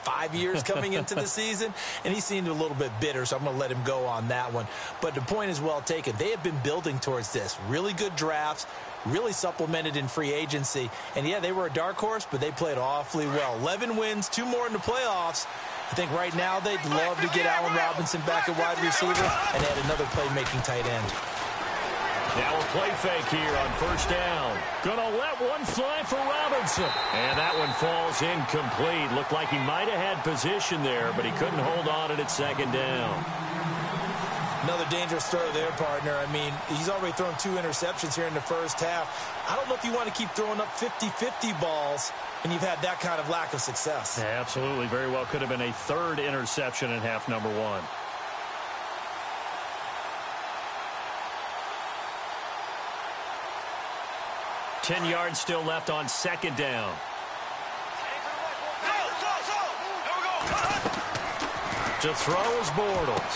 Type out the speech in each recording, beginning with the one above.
5 years coming into the season, and he seemed a little bit bitter, so I'm going to let him go on that one. But the point is well taken. They have been building towards this. Really good drafts, really supplemented in free agency. And, yeah, they were a dark horse, but they played awfully well. 11 wins, 2 more in the playoffs. I think right now they'd love to get Allen Robinson back at wide receiver and add another playmaking tight end. Now a play fake here on first down. Gonna let one fly for Robinson. And that one falls incomplete. Looked like he might have had position there, but he couldn't hold on at second down. Another dangerous throw there, partner. I mean, he's already thrown 2 interceptions here in the first half. I don't know if you want to keep throwing up 50-50 balls, and you've had that kind of lack of success. Yeah, absolutely. Very well could have been a 3rd interception in half number 1. Ten yards still left on second down. To throw is Bortles.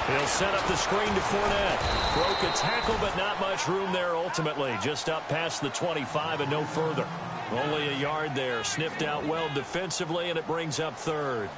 He'll set up the screen to Fournette. Broke a tackle, but not much room there ultimately. Just up past the 25 and no further. Only a yard there. Sniffed out well defensively, and it brings up 3rd.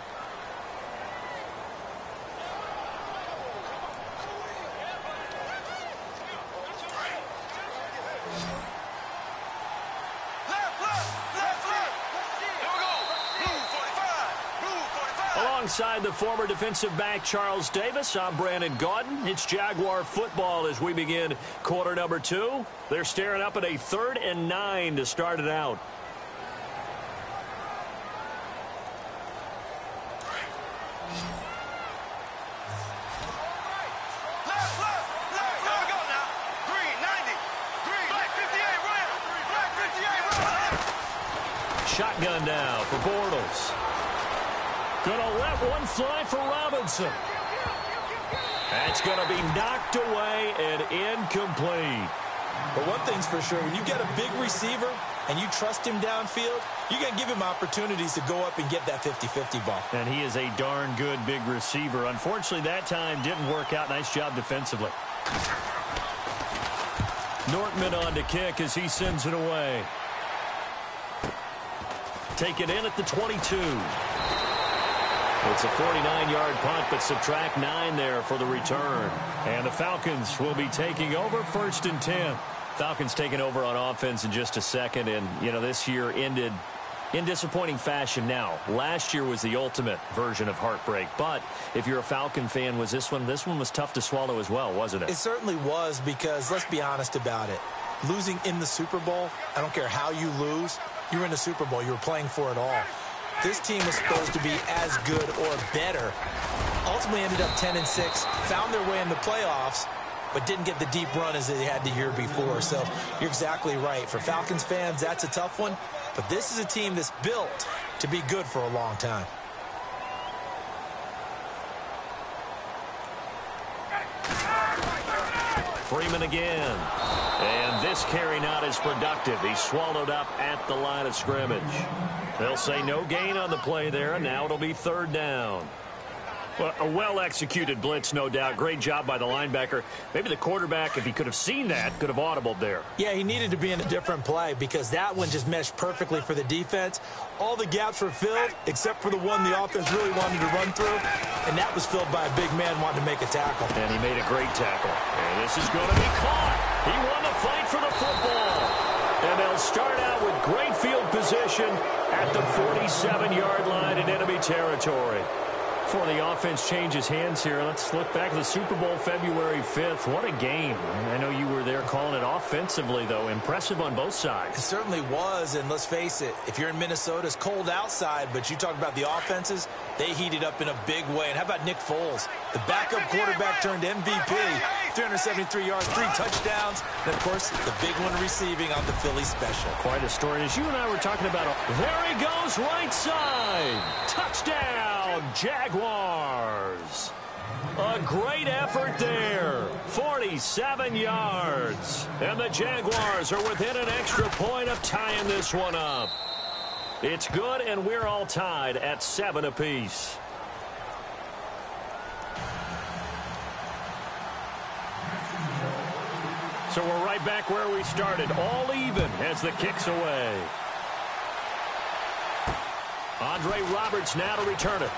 Alongside the former defensive back Charles Davis, I'm Brandon Gaudin. It's Jaguar football as we begin quarter number 2. They're staring up at a 3rd and 9 to start it out. Shotgun now for Bortles. Gonna let one fly for Robinson. That's gonna be knocked away and incomplete. But one thing's for sure, when you get a big receiver and you trust him downfield, you're going to give him opportunities to go up and get that 50-50 ball. And he is a darn good big receiver. Unfortunately, that time didn't work out. Nice job defensively. Nortman on to kick as he sends it away. Take it in at the 22. It's a 49-yard punt, but subtract 9 there for the return. And the Falcons will be taking over 1st and 10. Falcons taking over on offense in just a second. And, you know, this year ended in disappointing fashion now. Last year was the ultimate version of heartbreak. But if you're a Falcon fan, was this one was tough to swallow as well, wasn't it? It certainly was because, let's be honest about it, losing in the Super Bowl, I don't care how you lose, you were in the Super Bowl. You were playing for it all. This team was supposed to be as good or better. Ultimately ended up 10-6, found their way in the playoffs, but didn't get the deep run as they had the year before. So you're exactly right. For Falcons fans, that's a tough one. But this is a team that's built to be good for a long time. Freeman again. And this carry not as productive. He's swallowed up at the line of scrimmage. They'll say no gain on the play there, and now it'll be 3rd down. Well, a well-executed blitz, no doubt. Great job by the linebacker. Maybe the quarterback, if he could have seen that, could have audibled there. Yeah, he needed to be in a different play because that one just meshed perfectly for the defense. All the gaps were filled except for the one the offense really wanted to run through, and that was filled by a big man wanting to make a tackle. And he made a great tackle. And this is going to be caught. He won the fight for the football. And they'll start out with great field position at the 47-yard line in enemy territory. Before the offense changes hands here, let's look back at the Super Bowl February 5th. What a game. I know you were there calling it offensively, though. Impressive on both sides. It certainly was, and let's face it, if you're in Minnesota, it's cold outside, but you talk about the offenses, they heated up in a big way. And how about Nick Foles? The backup quarterback turned MVP, 373 yards, 3 touchdowns, and, of course, the big one receiving on the Philly special. Quite a story. As you and I were talking about, there he goes, right side. Touchdown, Jaguars. A great effort there. 47 yards. And the Jaguars are within an extra point of tying this one up. It's good, and we're all tied at 7 apiece. So we're right back where we started, all even as the kick's away. Andre Roberts now to return it.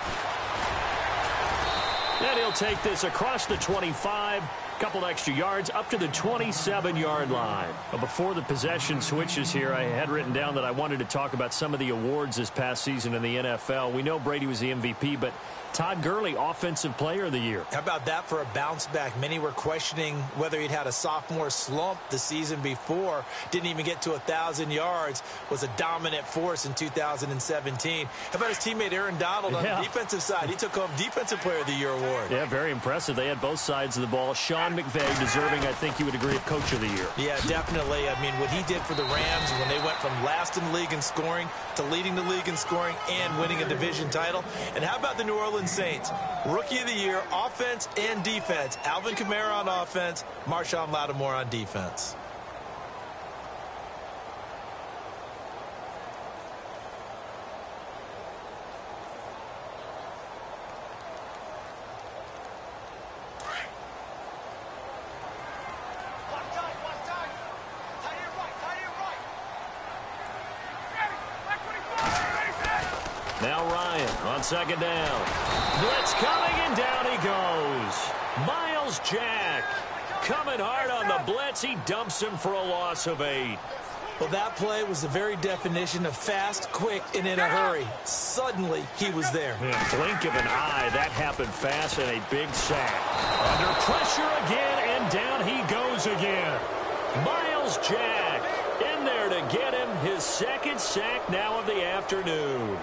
And he'll take this across the 25, couple extra yards up to the 27-yard line. But before the possession switches here, I had written down that I wanted to talk about some of the awards this past season in the NFL. We know Brady was the MVP, but Todd Gurley, Offensive Player of the Year. How about that for a bounce back? Many were questioning whether he'd had a sophomore slump the season before. Didn't even get to 1,000 yards. Was a dominant force in 2017. How about his teammate Aaron Donald on the defensive side? He took home Defensive Player of the Year award. Yeah, very impressive. They had both sides of the ball. Sean McVay deserving, I think you would agree, of Coach of the Year. Yeah, definitely. I mean, what he did for the Rams when they went from last in the league in scoring to leading the league in scoring and winning a division title. And how about the New Orleans Saints? Rookie of the Year, offense and defense. Alvin Kamara on offense, Marshawn Lattimore on defense. Now Ryan on second down. Blitz coming, and down he goes. Miles Jack coming hard on the blitz. He dumps him for a loss of 8. Well, that play was the very definition of fast, quick, and in a hurry. Suddenly, he was there. Yeah, blink of an eye. That happened fast, and a big sack. Under pressure again, and down he goes again. Miles Jack in there to get him his second sack now of the afternoon.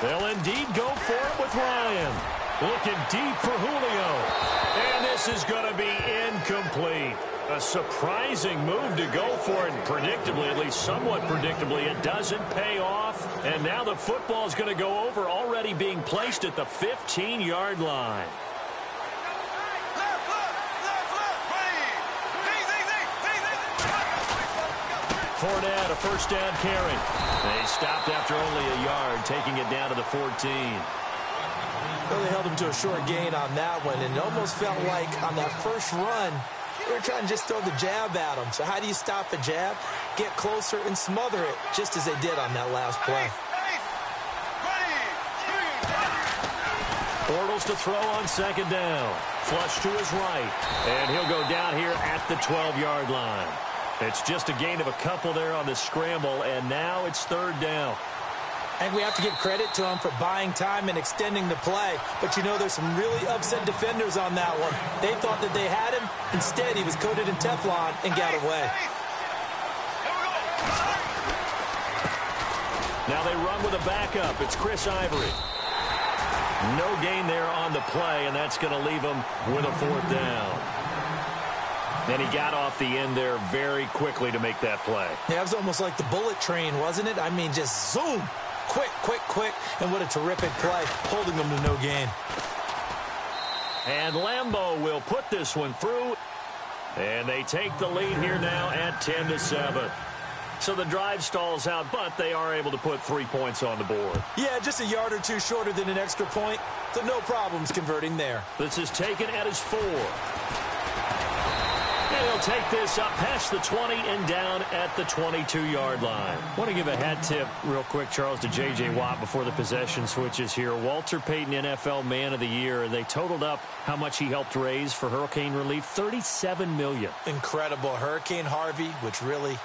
They'll indeed go for it with Ryan. Looking deep for Julio. And this is going to be incomplete. A surprising move to go for it. Predictably, at least somewhat predictably, it doesn't pay off. And now the football is going to go over, already being placed at the 15-yard line. Fournette, a first down carry. They stopped after only a yard, taking it down to the 14. Well, they held him to a short gain on that one, and it almost felt like on that first run, they were trying to just throw the jab at him. So how do you stop a jab? Get closer and smother it, just as they did on that last play. Bortles to throw on second down. Flush to his right. And he'll go down here at the 12-yard line. It's just a gain of a couple there on the scramble, and now it's third down. And we have to give credit to him for buying time and extending the play. But, you know, there's some really upset defenders on that one. They thought that they had him. Instead, he was coated in Teflon and got away. Now they run with a backup. It's Chris Ivory. No gain there on the play, and that's going to leave him with a fourth down. And he got off the end there very quickly to make that play. Yeah, it was almost like the bullet train, wasn't it? I mean, just zoom. Quick, quick, quick. And what a terrific play, holding them to no gain. And Lambeau will put this one through. And they take the lead here now at 10-7. So the drive stalls out, but they are able to put 3 points on the board. Yeah, just a yard or two shorter than an extra point. So no problems converting there. This is taken at his 4. And he'll take this up past the 20 and down at the 22-yard line. I want to give a hat tip real quick, Charles, to J.J. Watt before the possession switches here. Walter Payton, NFL Man of the Year. They totaled up how much he helped raise for hurricane relief, $37 million. Incredible. Hurricane Harvey, which really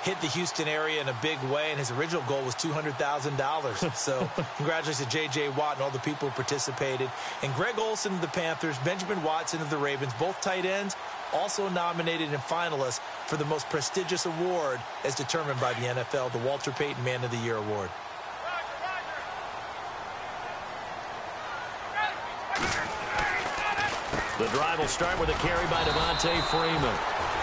hit the Houston area in a big way, and his original goal was $200,000. So congratulations to J.J. Watt and all the people who participated. And Greg Olsen of the Panthers, Benjamin Watson of the Ravens, both tight ends, also nominated and finalists for the most prestigious award as determined by the NFL, the Walter Payton Man of the Year Award. The drive will start with a carry by Devontae Freeman.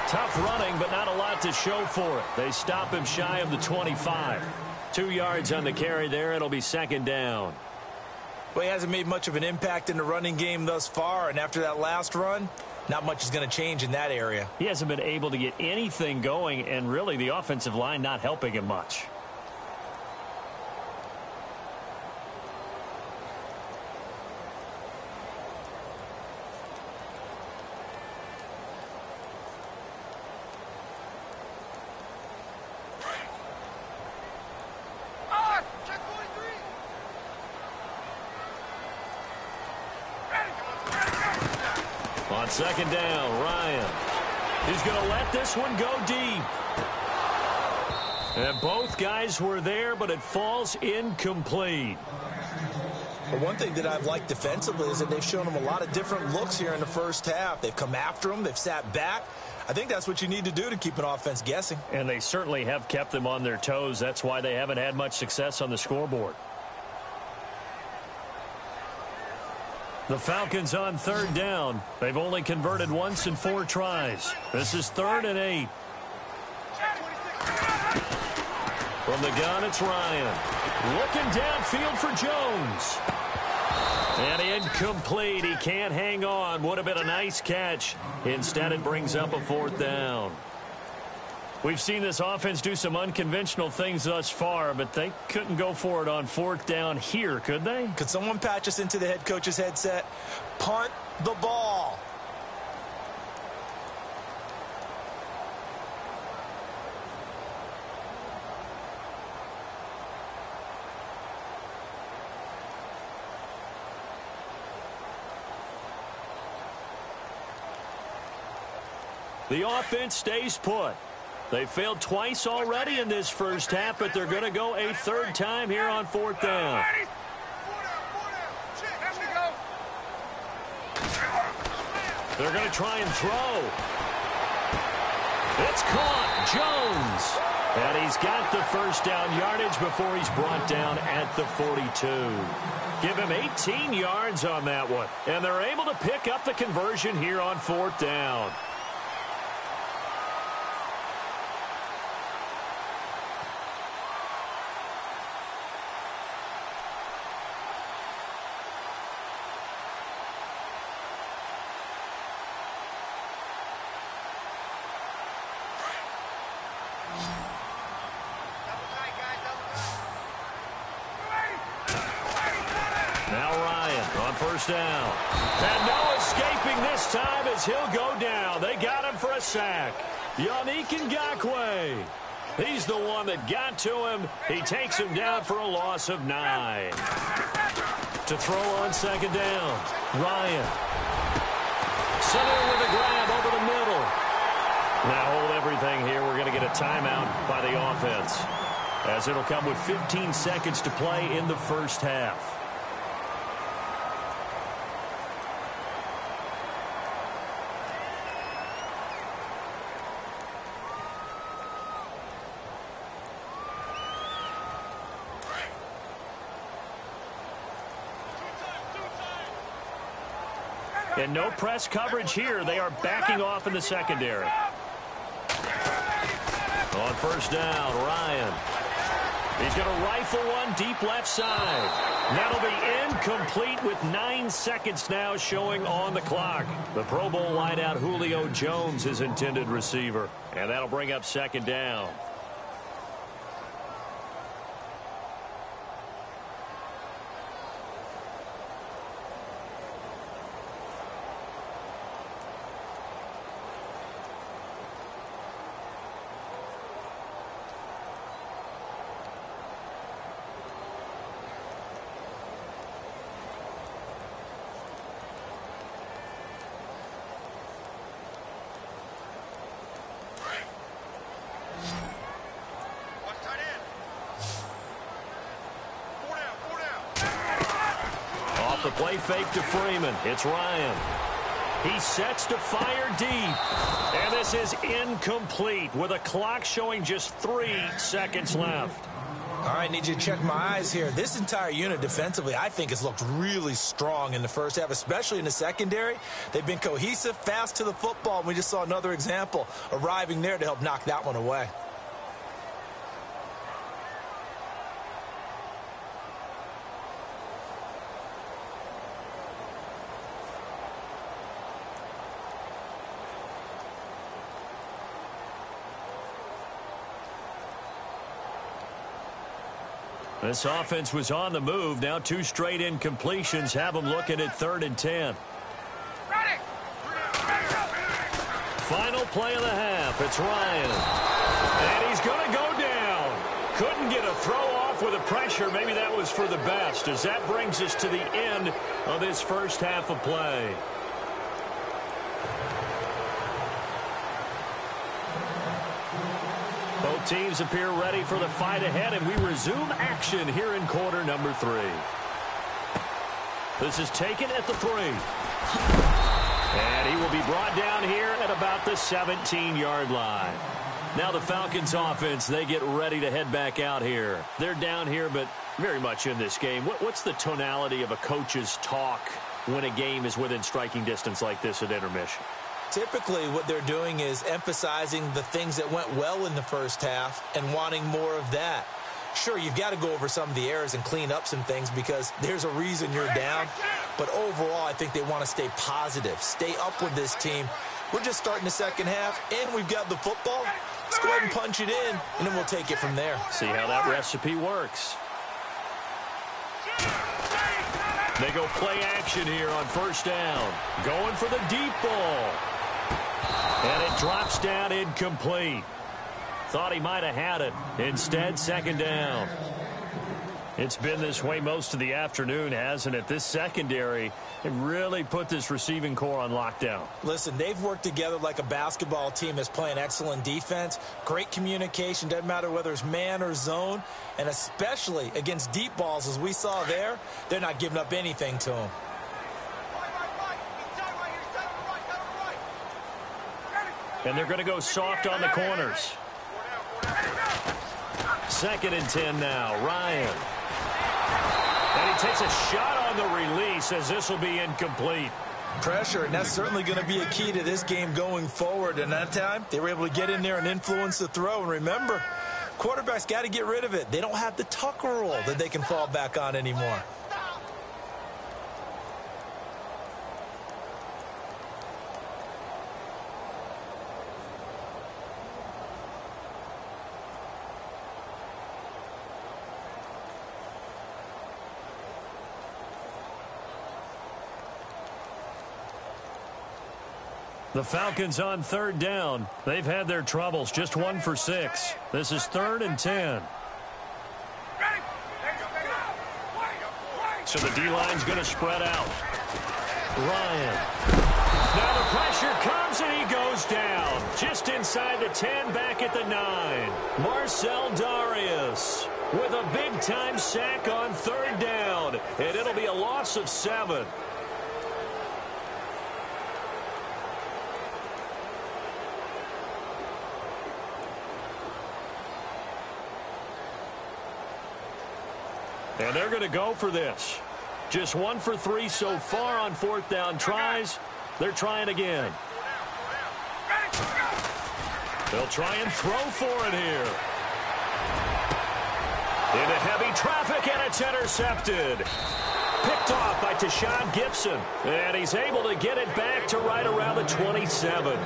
Tough running, but not a lot to show for it. They stop him shy of the 25. 2 yards on the carry there. It'll be second down. Well, he hasn't made much of an impact in the running game thus far, and after that last run, not much is going to change in that area. He hasn't been able to get anything going, and really the offensive line not helping him much. On second down, Ryan. He's going to let this one go deep. And both guys were there, but it falls incomplete. But one thing that I've liked defensively is that they've shown him a lot of different looks here in the first half. They've come after him. They've sat back. I think that's what you need to do to keep an offense guessing. And they certainly have kept them on their toes. That's why they haven't had much success on the scoreboard. The Falcons on third down. They've only converted once in 4 tries. This is 3rd and 8. From the gun, it's Ryan. Looking downfield for Jones. And incomplete. He can't hang on. Would have been a nice catch. Instead, it brings up a 4th down. We've seen this offense do some unconventional things thus far, but they couldn't go for it on 4th down here, could they? Could someone patch us into the head coach's headset? Punt the ball. The offense stays put. They failed twice already in this first half, but they're going to go a 3rd time here on 4th down. They're going to try and throw. It's caught. Jones. And he's got the first down yardage before he's brought down at the 42. Give him 18 yards on that one. And they're able to pick up the conversion here on 4th down. First down. And no escaping this time as he'll go down. They got him for a sack. Yannick Ngakoue. He's the one that got to him. He takes him down for a loss of 9. To throw on second down. Ryan. Center with a grab over the middle. Now hold everything here. We're going to get a timeout by the offense, as it'll come with 15 seconds to play in the first half. And no press coverage here. They are backing off in the secondary. On first down, Ryan. He's going to rifle one deep left side. That'll be incomplete with 9 seconds now showing on the clock. The Pro Bowl wideout Julio Jones is intended receiver. And that'll bring up second down. The play fake to Freeman. It's Ryan. He sets to fire deep. And this is incomplete with a clock showing just 3 seconds left. All right, need you to check my eyes here. This entire unit defensively, I think, has looked really strong in the first half, especially in the secondary. They've been cohesive, fast to the football, and we just saw another example arriving there to help knock that one away. This offense was on the move. Now 2 straight incompletions have them looking at 3rd and 10. Final play of the half. It's Ryan. And he's going to go down. Couldn't get a throw off with the pressure. Maybe that was for the best, as that brings us to the end of this first half of play. Both teams appear ready for the fight ahead, and we resume action here in quarter number 3. This is taken at the 3. And he will be brought down here at about the 17-yard line. Now the Falcons offense, they get ready to head back out here. They're down here, but very much in this game. What's the tonality of a coach's talk when a game is within striking distance like this at intermission? Typically, what they're doing is emphasizing the things that went well in the first half and wanting more of that. Sure, you've got to go over some of the errors and clean up some things because there's a reason you're down. But overall, I think they want to stay positive, stay up with this team. We're just starting the second half, and we've got the football. Let's go ahead and punch it in, and then we'll take it from there. See how that recipe works. They go play action here on first down. Going for the deep ball. And it drops down incomplete. Thought he might have had it. Instead, second down. It's been this way most of the afternoon, hasn't it? This secondary, it really put this receiving core on lockdown. Listen, they've worked together like a basketball team that's playing excellent defense. Great communication, doesn't matter whether it's man or zone. And especially against deep balls, as we saw there, they're not giving up anything to them. And they're going to go soft on the corners. 2nd and 10 now. Ryan. And he takes a shot on the release as this will be incomplete. Pressure, and that's certainly going to be a key to this game going forward. And that time, they were able to get in there and influence the throw. And remember, quarterbacks got to get rid of it. They don't have the tuck rule that they can fall back on anymore. The Falcons on 3rd down. They've had their troubles. Just 1 for 6. This is 3rd and 10. So the D-line's going to spread out. Ryan. Now the pressure comes and he goes down. Just inside the 10, back at the 9. Marcel Darius with a big-time sack on 3rd down. And it'll be a loss of 7. And they're going to go for this. Just 1 for 3 so far on 4th down tries. They're trying again. They'll try and throw for it here. Into heavy traffic, and it's intercepted. Picked off by Tashawn Gibson. And he's able to get it back to right around the 27.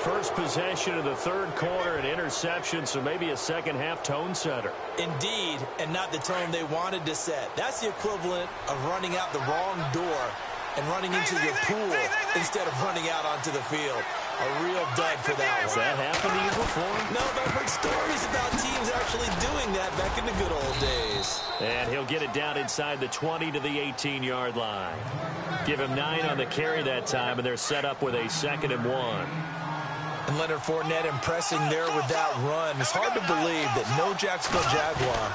First possession of the 3rd quarter, an interception, so maybe a second-half tone setter. Indeed, and not the tone they wanted to set. That's the equivalent of running out the wrong door and running into your pool instead of running out onto the field. A real dud for that one. Has that happened to you before? No, but I've heard stories about teams actually doing that back in the good old days. And he'll get it down inside the 20 to the 18-yard line. Give him 9 on the carry that time, and they're set up with a 2nd and 1. And Leonard Fournette impressing there with that run. It's hard to believe that no Jacksonville Jaguar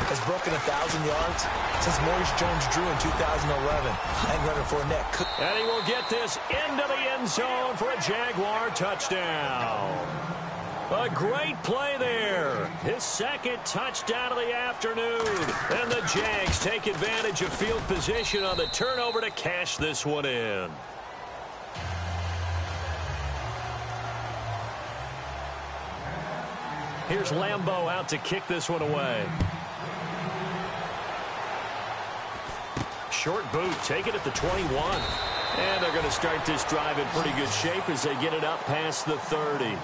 has broken 1,000 yards since Maurice Jones-Drew in 2011. And Leonard Fournette could. And he will get this into the end zone for a Jaguar touchdown. A great play there. His second touchdown of the afternoon. And the Jags take advantage of field position on the turnover to cash this one in. Here's Lambeau out to kick this one away. Short boot, take it at the 21. And they're going to start this drive in pretty good shape as they get it up past the 30.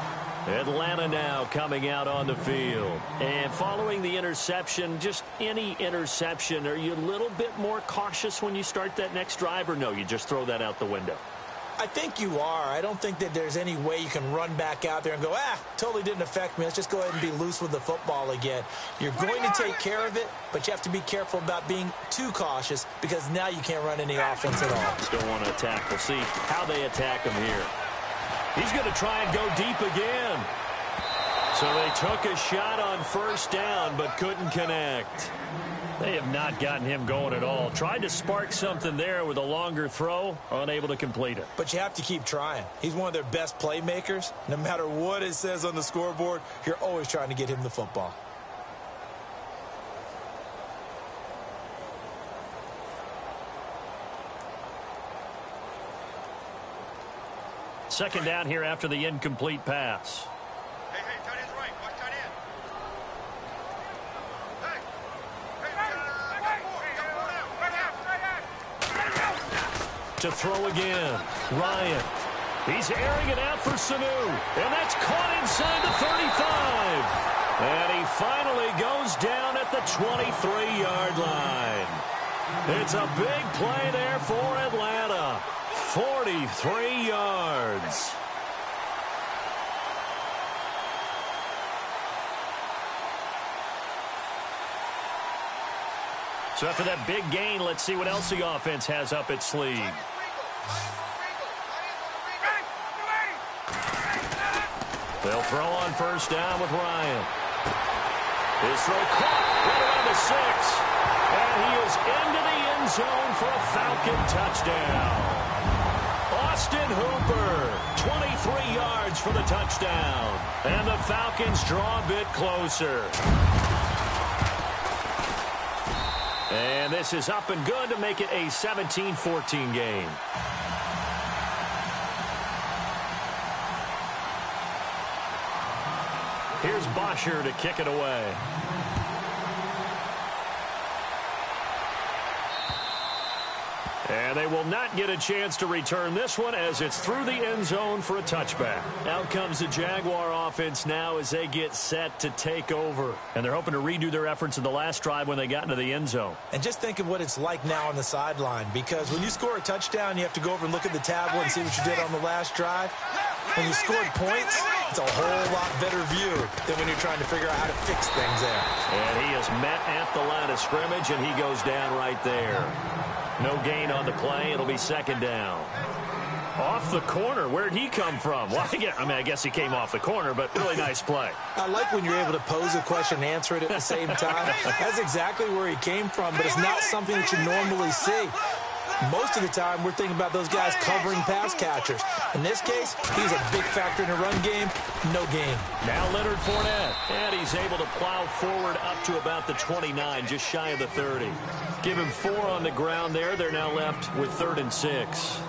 Atlanta now coming out on the field. And following the interception, just any interception, are you a little bit more cautious when you start that next drive, or no, you just throw that out the window? I think you are. I don't think that there's any way you can run back out there and go, totally didn't affect me. Let's just go ahead and be loose with the football again. You're going to take care of it, but you have to be careful about being too cautious because now you can't run any offense at all. Still want to attack. We'll see how they attack him here. He's going to try and go deep again. So they took a shot on first down but couldn't connect. They have not gotten him going at all. Tried to spark something there with a longer throw, unable to complete it. But you have to keep trying. He's one of their best playmakers. No matter what it says on the scoreboard, you're always trying to get him the football. Second down here after the incomplete pass. To throw again. Ryan. He's airing it out for Sanu. And that's caught inside the 35. And he finally goes down at the 23-yard line. It's a big play there for Atlanta. 43 yards. So after that big gain, let's see what else the offense has up its sleeve. They'll throw on first down with Ryan. His throw caught right around the 6. And he is into the end zone for a Falcon touchdown. Austin Hooper, 23 yards for the touchdown. And the Falcons draw a bit closer. And this is up and good to make it a 17-14 game. Here's Bosher to kick it away. And they will not get a chance to return this one as it's through the end zone for a touchback. Out comes the Jaguar offense now as they get set to take over. And they're hoping to redo their efforts in the last drive when they got into the end zone. And just think of what it's like now on the sideline, because when you score a touchdown, you have to go over and look at the tablet and see what you did on the last drive. When you scored points, it's a whole lot better view than when you're trying to figure out how to fix things there. And he is met at the line of scrimmage, and he goes down right there. No gain on the play. It'll be second down. Off the corner. Where'd he come from? Well, I guess he came off the corner, but really nice play. I like when you're able to pose a question and answer it at the same time. That's exactly where he came from, but it's not something that you normally see. Most of the time, we're thinking about those guys covering pass catchers. In this case, he's a big factor in the run game. No gain. Now Leonard Fournette, and he's able to plow forward up to about the 29, just shy of the 30. Give him 4 on the ground there. They're now left with 3rd and 6.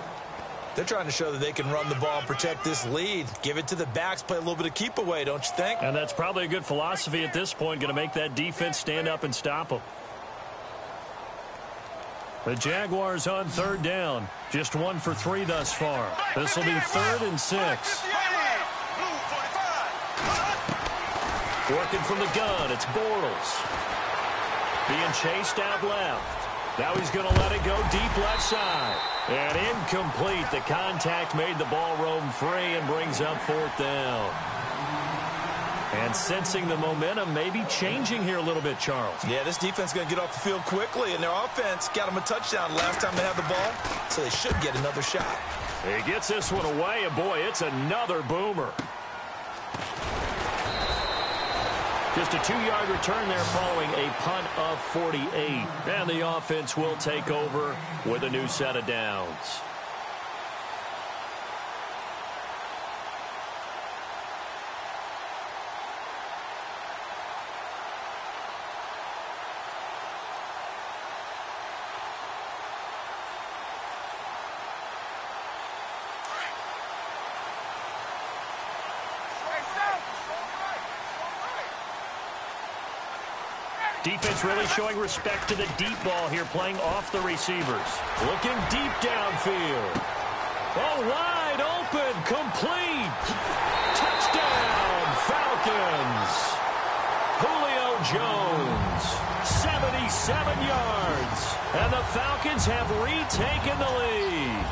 They're trying to show that they can run the ball and protect this lead. Give it to the backs, play a little bit of keep away, don't you think? And that's probably a good philosophy at this point, going to make that defense stand up and stop them. The Jaguars on 3rd down. Just 1 for 3 thus far. This will be 3rd and 6. Working from the gun, it's Bortles. Being chased out left. Now he's going to let it go deep left side. And incomplete. The contact made the ball roam free and brings up 4th down. And sensing the momentum maybe changing here a little bit, Charles. Yeah, this defense is going to get off the field quickly, and their offense got them a touchdown last time they had the ball, so they should get another shot. He gets this one away, and boy, it's another boomer. Just a 2-yard return there following a punt of 48. And the offense will take over with a new set of downs. Defense really showing respect to the deep ball here, playing off the receivers. Looking deep downfield. Oh, wide open, complete. Touchdown, Falcons. Julio Jones, 77 yards. And the Falcons have retaken the lead.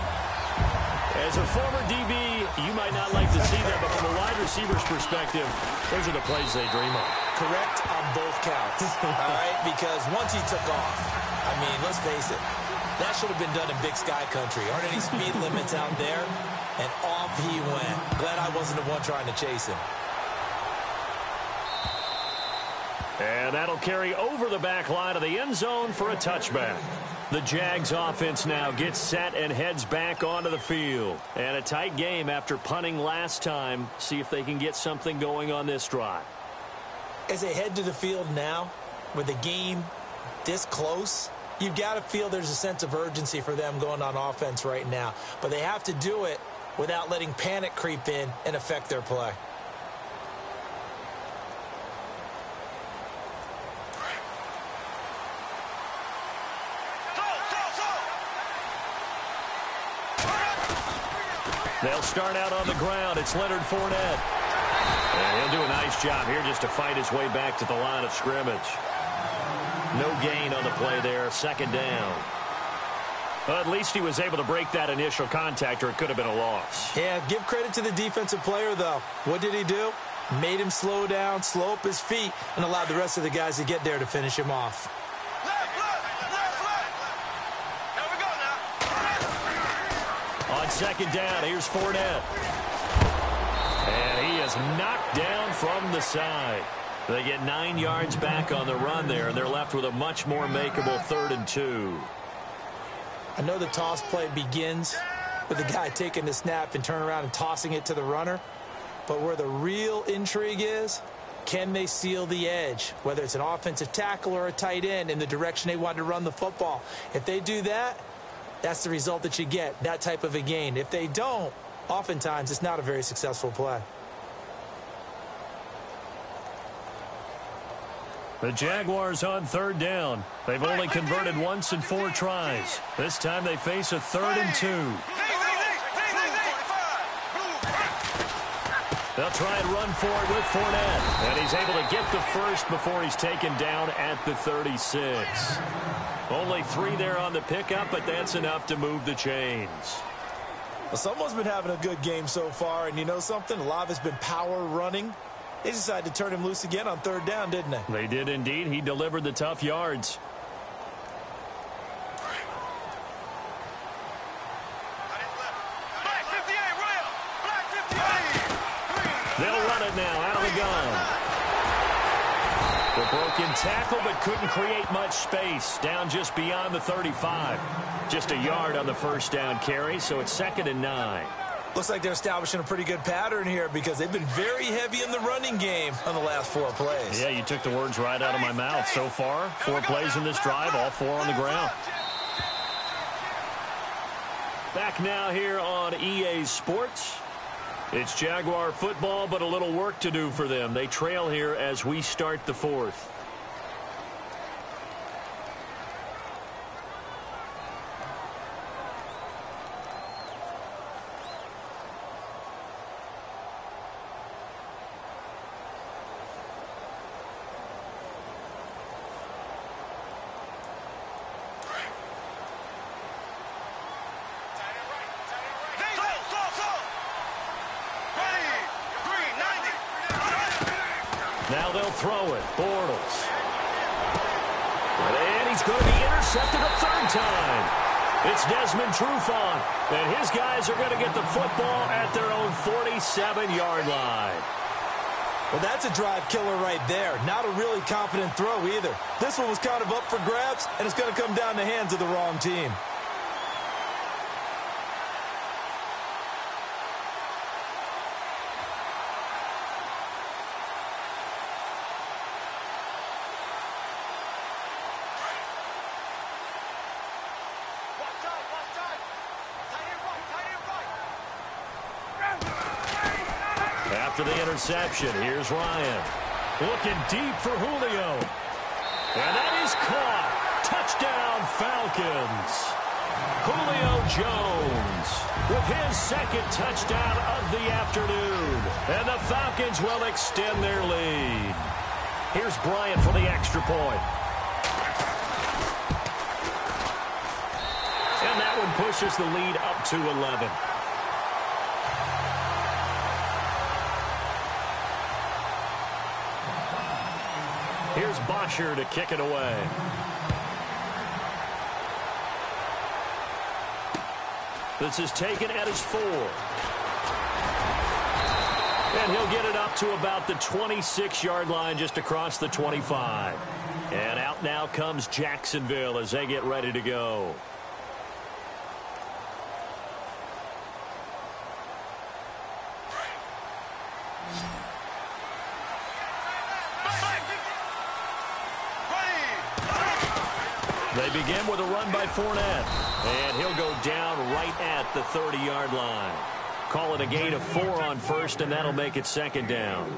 As a former DB, you might not like to see that, but from a wide receiver's perspective, those are the plays they dream of. Correct on both counts, all right? Because once he took off, I mean, let's face it, that should have been done in Big Sky Country. Aren't any speed limits out there? And off he went. Glad I wasn't the one trying to chase him. And that'll carry over the back line of the end zone for a touchback. The Jags offense now gets set and heads back onto the field. And a tight game after punting last time. See if they can get something going on this drive. As they head to the field now, with the game this close, you've got to feel there's a sense of urgency for them going on offense right now. But they have to do it without letting panic creep in and affect their play. They'll start out on the ground. It's Leonard Fournette. And he'll do a nice job here just to fight his way back to the line of scrimmage. No gain on the play there. Second down. Well, at least he was able to break that initial contact, or it could have been a loss. Yeah, give credit to the defensive player, though. What did he do? Made him slow down, slow up his feet, and allowed the rest of the guys to get there to finish him off. On second down, here's Fournette. And he is knocked down from the side. They get 9 yards back on the run there, and they're left with a much more makeable 3rd and 2. I know the toss play begins with the guy taking the snap and turning around and tossing it to the runner. But where the real intrigue is, can they seal the edge, whether it's an offensive tackle or a tight end, in the direction they want to run the football? If they do that, that's the result that you get, that type of a gain. If they don't, oftentimes it's not a very successful play. The Jaguars on 3rd down. They've only converted once in 4 tries. This time they face a 3rd and 2. They'll try and run for it with Fournette. And he's able to get the first before he's taken down at the 36. Only 3 there on the pickup, but that's enough to move the chains. Well, someone's been having a good game so far, and you know something? A lot of it's been power running. They decided to turn him loose again on 3rd down, didn't they? They did indeed. He delivered the tough yards. They'll run it now out of the gun. The broken tackle, but couldn't create much space. Down just beyond the 35. Just a yard on the first down carry, so it's 2nd and 9. Looks like they're establishing a pretty good pattern here because they've been very heavy in the running game on the last 4 plays. Yeah, you took the words right out of my mouth. So far, 4 plays in this drive, all 4 on the ground. Back now here on EA Sports. It's Jaguar football, but a little work to do for them. They trail here as we start the 4th. Now they'll throw it. Bortles. And he's going to be intercepted a 3rd time. It's Desmond Trufant. And his guys are going to get the football at their own 47-yard line. Well, that's a drive killer right there. Not a really confident throw either. This one was kind of up for grabs, and it's going to come down the hands of the wrong team. After the interception, here's Ryan. Looking deep for Julio. And that is caught. Touchdown, Falcons. Julio Jones with his second touchdown of the afternoon. And the Falcons will extend their lead. Here's Bryant for the extra point. And that one pushes the lead up to 11. Here's Bosher to kick it away. This is taken at his 4. And he'll get it up to about the 26-yard line, just across the 25. And out now comes Jacksonville as they get ready to go. They begin with a run by Fournette. And he'll go down right at the 30-yard line. Call it a gain of 4 on first, and that'll make it second down.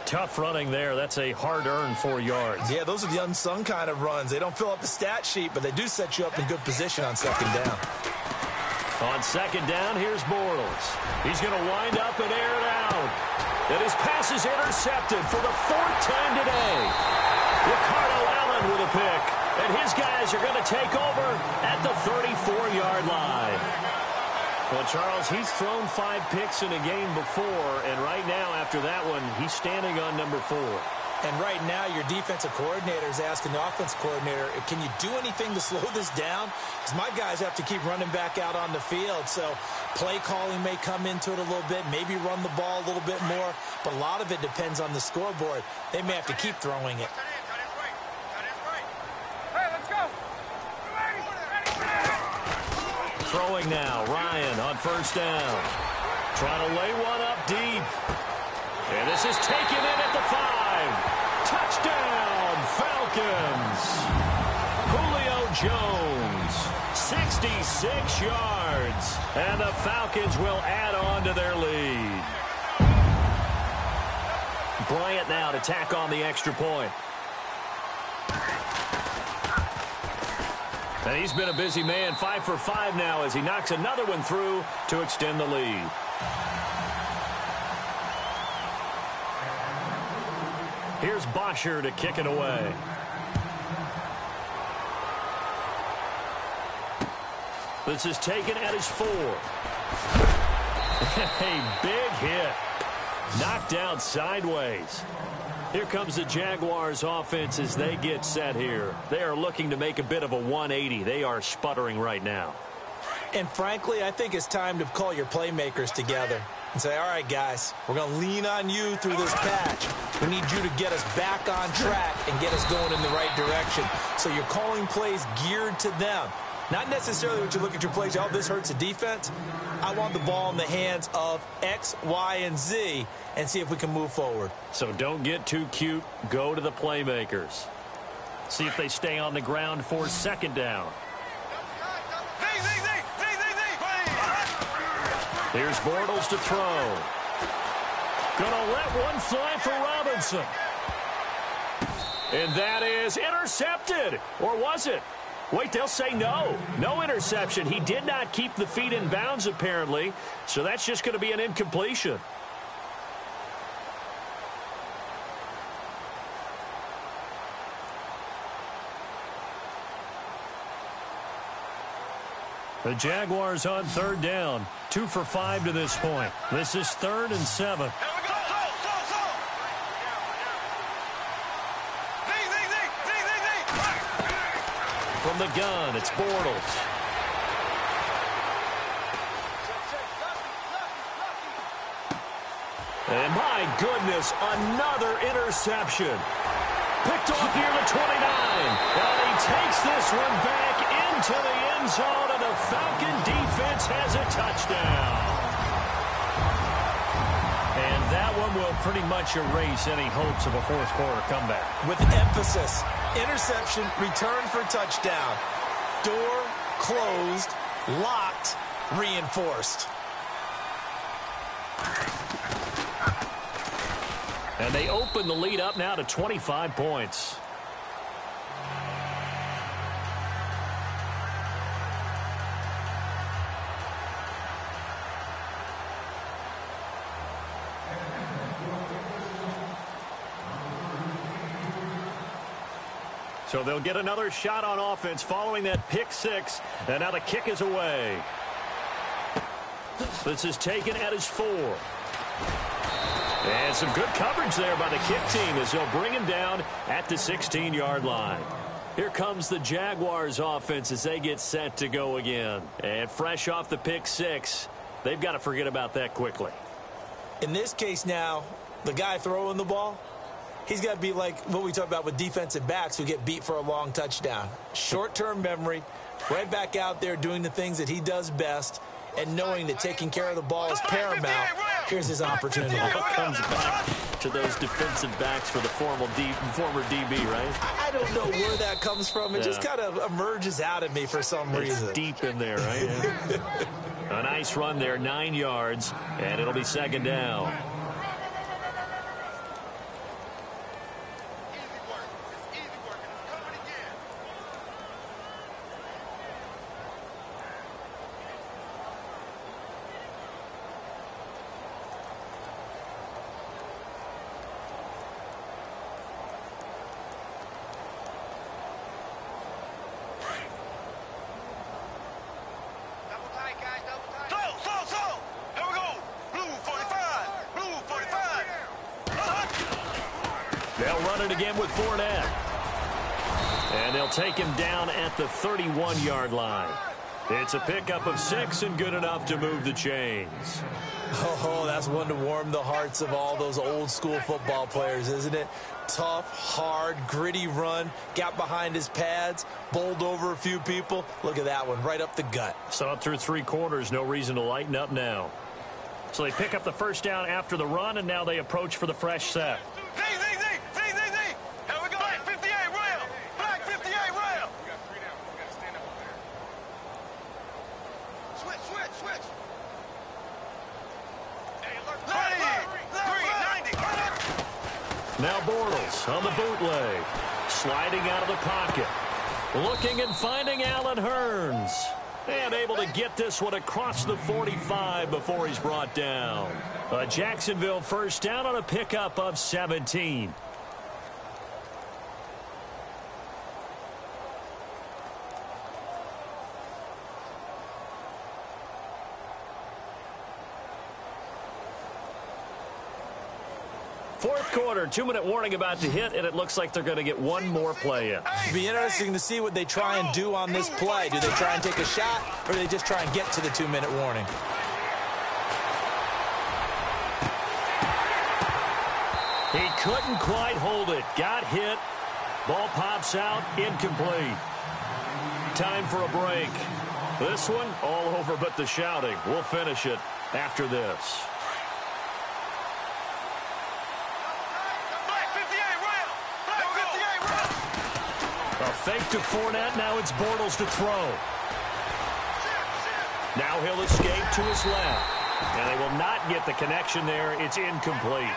Tough running there. That's a hard-earned 4 yards. Yeah, those are the unsung kind of runs. They don't fill up the stat sheet, but they do set you up in good position on second down. On second down, here's Bortles. He's going to wind up and air it out. And his pass is intercepted for the 4th time today. Ricardo Allen with a pick. And his guys are going to take over at the 34-yard line. Well, Charles, he's thrown 5 picks in a game before, and right now, after that one, he's standing on number 4. And right now, your defensive coordinator is asking the offense coordinator, can you do anything to slow this down? Because my guys have to keep running back out on the field. So play calling may come into it a little bit, maybe run the ball a little bit more, but a lot of it depends on the scoreboard. They may have to keep throwing it. Throwing now, Ryan on first down. Trying to lay one up deep. And this is taken in at the 5. Touchdown, Falcons. Julio Jones, 66 yards. And the Falcons will add on to their lead. Bryant now to tack on the extra point. And he's been a busy man, 5 for 5 now as he knocks another one through to extend the lead. Here's Bosher to kick it away. This is taken at his 4. A big hit. Knocked down sideways. Here comes the Jaguars offense as they get set here. They are looking to make a bit of a 180. They are sputtering right now. And frankly, I think it's time to call your playmakers together and say, all right, guys, we're going to lean on you through this patch. We need you to get us back on track and get us going in the right direction. So you're calling plays geared to them. Not necessarily what you look at your plays, oh, this hurts the defense. I want the ball in the hands of X, Y, and Z and see if we can move forward. So don't get too cute. Go to the playmakers. See if they stay on the ground for second down. Here's Bortles to throw. Gonna let one fly for Robinson. And that is intercepted. Or was it? Wait, they'll say no. No interception. He did not keep the feet in bounds, apparently. So that's just going to be an incompletion. The Jaguars on third down. 2 for 5 to this point. This is 3rd and 7. From the gun, it's Bortles. And my goodness, another interception. Picked off near the 29. And he takes this one back into the end zone, and the Falcon defense has a touchdown. And that one will pretty much erase any hopes of a fourth quarter comeback. With emphasis, interception, return for touchdown. Door closed, locked, reinforced. And they open the lead up now to 25 points. So they'll get another shot on offense following that pick six. And now the kick is away. This is taken at his 4. And some good coverage there by the kick team as they'll bring him down at the 16-yard line. Here comes the Jaguars offense as they get set to go again. And fresh off the pick six, they've got to forget about that quickly. In this case now, the guy throwing the ball, he's got to be like what we talk about with defensive backs who get beat for a long touchdown. Short-term memory, right back out there doing the things that he does best, and knowing that taking care of the ball is paramount. Here's his opportunity. Comes back to those defensive backs for the former DB, right? I don't know where that comes from. It just kind of emerges out of me for some reason. It's deep in there, right? A nice run there, 9 yards, and it'll be second down. They'll run it again with Fournette. And they'll take him down at the 31-yard line. It's a pickup of 6 and good enough to move the chains. Oh, that's one to warm the hearts of all those old-school football players, isn't it? Tough, hard, gritty run, got behind his pads, bowled over a few people. Look at that one, right up the gut. Saw it through 3 quarters, no reason to lighten up now. So they pick up the first down after the run, and now they approach for the fresh set. Now Bortles on the bootleg. Sliding out of the pocket. Looking and finding Allen Hurns. And able to get this one across the 45 before he's brought down. A Jacksonville first down on a pickup of 17. Fourth quarter, 2-minute warning about to hit, and it looks like they're going to get one more play in. It'll be interesting to see what they try and do on this play. Do they try and take a shot, or do they just try and get to the 2-minute warning? He couldn't quite hold it. Got hit. Ball pops out. Incomplete. Time for a break. This one, all over but the shouting. We'll finish it after this. A fake to Fournette. Now it's Bortles to throw. Now he'll escape to his left. And they will not get the connection there. It's incomplete.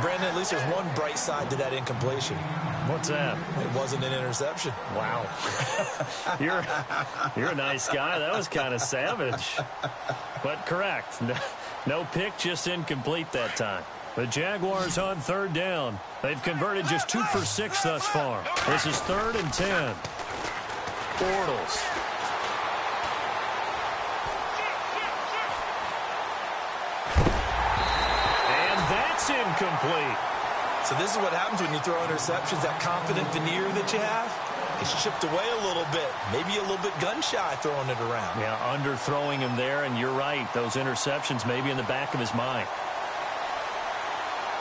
Brandon, at least there's one bright side to that incompletion. What's that? It wasn't an interception. Wow. You're a nice guy. That was kind of savage. But correct. No pick, just incomplete that time. The Jaguars on third down. They've converted just 2 for 6 thus far. This is 3rd and 10. Bortles. And that's incomplete. So this is what happens when you throw interceptions, that confident veneer that you have. It's chipped away a little bit. Maybe a little bit gun-shy throwing it around. Yeah, underthrowing him there, and you're right. Those interceptions may be in the back of his mind.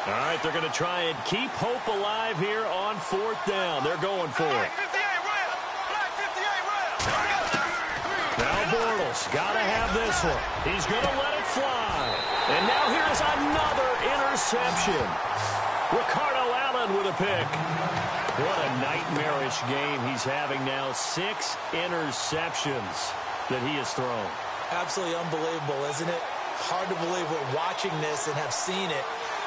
All right, they're going to try and keep hope alive here on 4th down. They're going for it. Now Bortles got to have this one. He's going to let it fly. And now here's another interception. Ricardo Allen with a pick. What a nightmarish game he's having now. 6 interceptions that he has thrown. Absolutely unbelievable, isn't it? Hard to believe we're watching this and have seen it.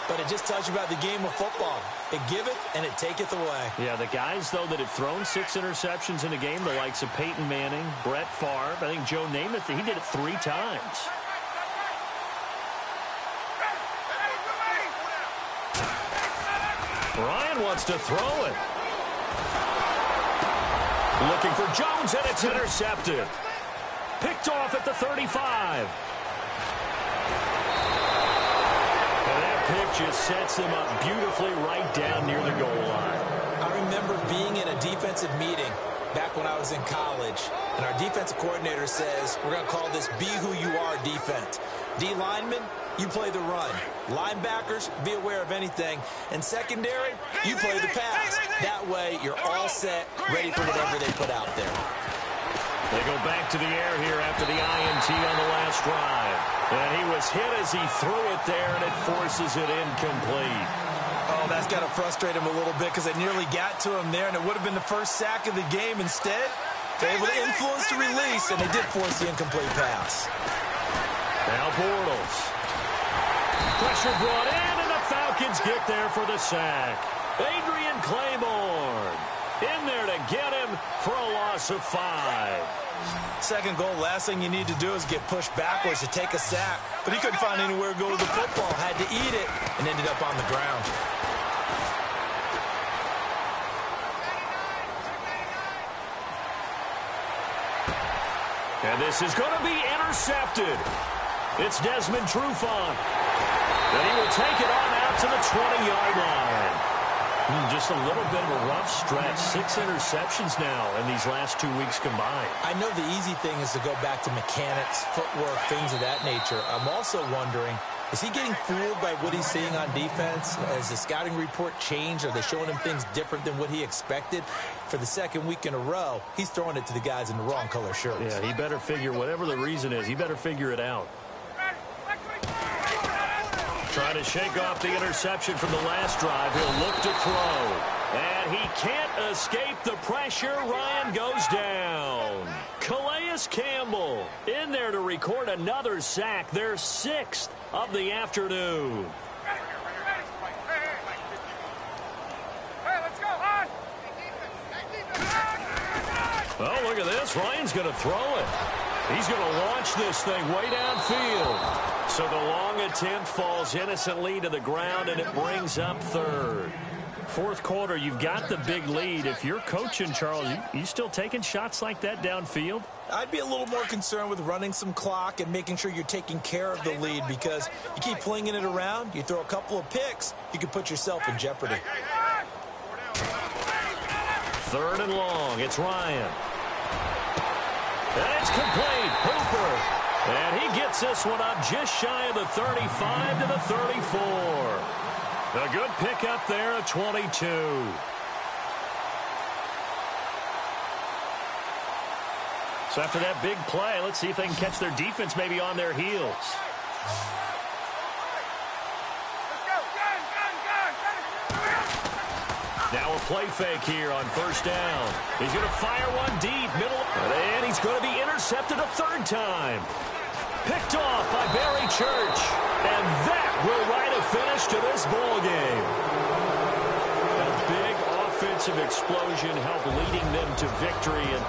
But it just tells you about the game of football. It giveth and it taketh away. Yeah, the guys, though, that have thrown 6 interceptions in a game, the likes of Peyton Manning, Brett Favre, I think Joe Namath, he did it 3 times. Ryan wants to throw it. Looking for Jones, and it's intercepted. Picked off at the 35. And that pick just sets him up beautifully right down near the goal line. I remember being in a defensive meeting back when I was in college, and our defensive coordinator says, we're going to call this Be Who You Are defense. D linemen, you play the run. Linebackers, be aware of anything. And secondary, you play the pass. That way, you're all set, ready for whatever they put out there. They go back to the air here after the INT on the last drive. And he was hit as he threw it there, and it forces it incomplete. Oh, that's got to frustrate him a little bit because it nearly got to him there, and it would have been the first sack of the game. Instead, they're able to influence the release, and they did force the incomplete pass. Now Bortles. Pressure brought in, and the Falcons get there for the sack. Adrian Claiborne in there to get him for a loss of 5. Second goal, last thing you need to do is get pushed backwards to take a sack. But he couldn't find anywhere to go to the football, had to eat it, and ended up on the ground. And this is going to be intercepted. It's Desmond Trufant. And he will take it on out to the 20-yard line. Just a little bit of a rough stretch. 6 interceptions now in these last 2 weeks combined. I know the easy thing is to go back to mechanics, footwork, things of that nature. I'm also wondering, is he getting fooled by what he's seeing on defense? Has the scouting report changed? Are they showing him things different than what he expected? For the second week in a row, he's throwing it to the guys in the wrong color shirts. Yeah, he better figure, whatever the reason is, he better figure it out. Trying to shake off the interception from the last drive. He'll look to throw. And he can't escape the pressure. Ryan goes down. Calais Campbell in there to record another sack. Their 6th of the afternoon. Oh, look at this. Ryan's going to throw it. He's going to launch this thing way downfield. So the long attempt falls innocently to the ground, and it brings up 3rd. Fourth quarter, you've got the big lead. If you're coaching, Charles, you still taking shots like that downfield? I'd be a little more concerned with running some clock and making sure you're taking care of the lead, because you keep flinging it around, you throw a couple of picks, you can put yourself in jeopardy. 3rd and long. It's Ryan. And it's complete. Hooper. And he gets this one up just shy of the 35 to the 34. A good pickup there at 22. So after that big play, let's see if they can catch their defense maybe on their heels. Now a play fake here on 1st down. He's going to fire one deep, middle, and he's going to be intercepted a 3rd time. Picked off by Barry Church, and that will write a finish to this ball game. A big offensive explosion helped leading them to victory, and